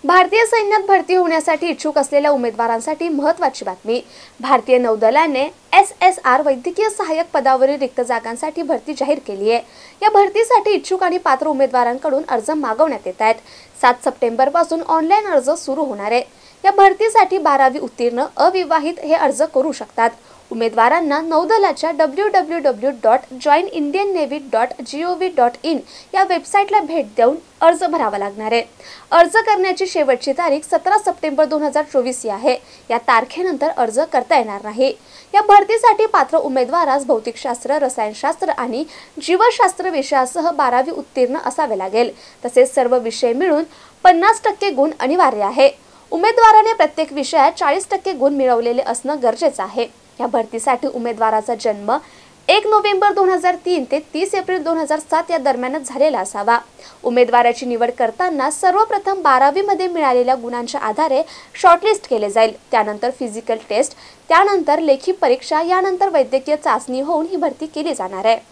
भारतीय सैन्यात भरती होण्यासाठी इच्छुक असलेल्या उमेदवारांसाठी महत्त्वाची बातमी। भारतीय नौदलाने SSR वैद्यकीय सहाय्यक पदावरील रिक्त जागांसाठी भरती जाहीर केली आहे। या भरतीसाठी इच्छुक आणि पात्र उमेदवारांकडून अर्ज मागवण्यात येत आहेत। 7 सप्टेंबर पासून ऑनलाईन अर्ज सुरू होणार आहे। या भरतीसाठी 12वी उत्तीर्ण अविवाहित हे अर्ज करू शकतात। उमेदवारांना नौदलाच्या www.joinindiannavy.gov.in या वेबसाईटला भेट देऊन अर्ज भरावा लागणार आहे। अर्ज करण्याची शेवटची तारीख 17 सप्टेंबर 2024 आहे। या तारखेनंतर अर्ज करता येणार नाही। या भरतीसाठी पात्र उमेदवारास भौतिकशास्त्र, रसायनशास्त्र आणि जीवशास्त्र विषयासह 12वी उत्तीर्ण असावे लागेल। तसेच सर्व विषय मिळून 50% गुण अनिवार्य आहे। उमेदवाराने प्रत्येक विषयात 40% गुण मिळवलेले असणे गरजेचे आहे। या भरतीसाठी उमेदवाराचा जन्म 1 नोव्हेंबर 2003 ते 30 एप्रिल 2007 या दरम्यानच झालेला असावा। उमेदवाराची निवड करताना सर्वप्रथम 12वी मध्ये मिळालेल्या गुणांच्या आधारे शॉर्टलिस्ट केले जाईल। त्यानंतर फिजिकल टेस्ट, त्यानंतर लेखी परीक्षा, यानंतर वैद्यकीय चाचणी होऊन ही भरती केली जाणार आहे।